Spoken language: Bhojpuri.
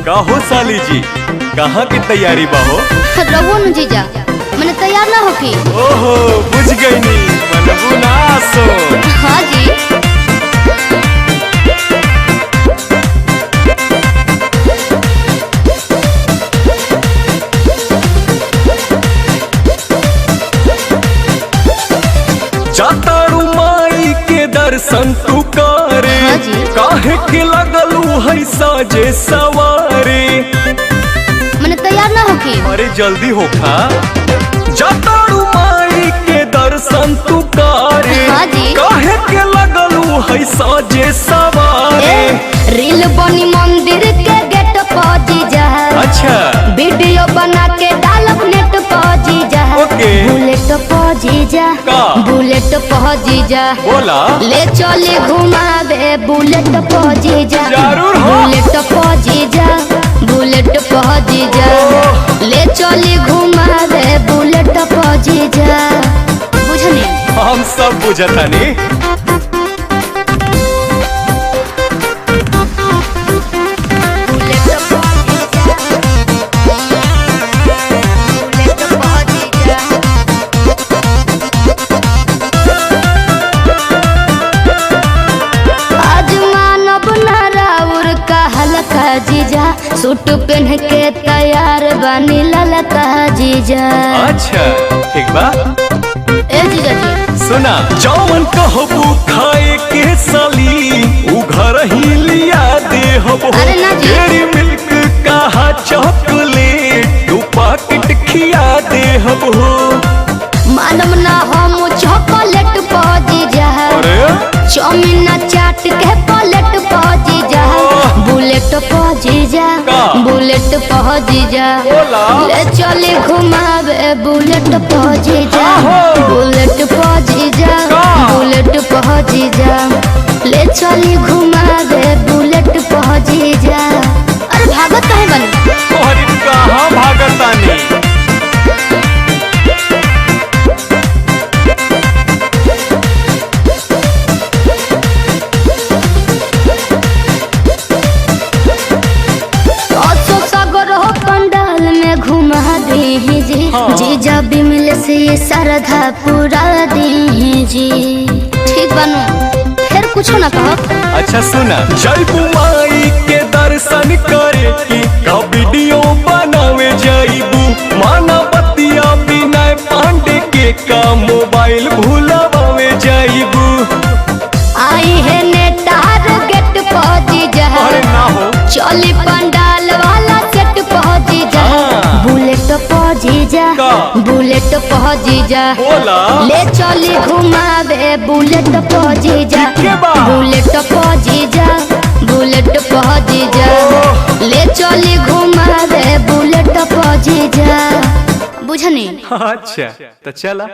का हो साली जी, कहाँ की तैयारी बा हो? रहो न जीजा, मैंने तैयार ना होकी। ओहो बुझ गई नी, मनबू ना सो। हाँ जी। जातारू माई के दर्शन तू करे, हाँ जी। काहे के लगलू है साजे सवारे। मैंने तैयार ना होकी। अरे जल्दी होखा, जातारू माई के दर्शन तू करे, हाँ जी। काहे के लगलू है साजे सवारे। रील बनी मंदिर के गेट पर जीजा, अच्छा वीडियो बना के डालब नेट पर जीजा। ओके। बुलेट पर जीजा, का? बुलेट पर जीजा, बोला ले चले घुमावे बुलेट पर जीजा। जरूर हो। बुलेट पर जीजा, बुलेट पर जीजा, ले चले घुमावे बुलेट पर जीजा। बुझनी? हम सब बुझतानी। जीजा सूट पहन के तैयार बनी ललका जीजा। अच्छा ठीक बा। ए जीजा जी सुना, जौन कहबू खाए के साली उ घर ही लिया दे हबो। अरे ना जी। डेरी मिल्क कहा चॉकलेट दू पैकेट खिया दे हबो। मालूम ना हम चॉकलेट पा जीजा, अरे चाउमीन चाट के प्लेट पा जीजा। बुलेट पा जीजा, का? बुलेट पा जीजा, बोला। ले चले घुमावे बुलेट पा जीजा। आहो। बुलेट पा जीजा, का? बुलेट पा जीजा, ले चले घुमावे बुलेट पा जीजा। अरे भागत काहे बनी? तोहरी कहाँ भागतानी। घुमा दी जी, हाँ। जीजा बिमल से ये श्रद्धा पूरा दी जी। ठीक बनू, फिर कुछ ना कहो। अच्छा सुना, जयबू माई के दर्शन करे की का वीडियो बनावे जाइबू। माना बतिया बिना पांडे के का मोबाइल भूलावे जाइबू। आई है नेटार गेट पहुंची जा, अरे ना हो। चली पंडाल वाला सेट पहुंची जा। हाँ। बुलेट पहुंची जा, का? बुलेट पहुंची जा, बोला। ले चली घुमावे बुलेट पहुंची जा। ठीक है बा। बुलेट पहुंची जा, बुलेट पहुंची जा, ले चली घुमावे बुलेट पहुंची जा। बुझनी? अच्छा तो चला।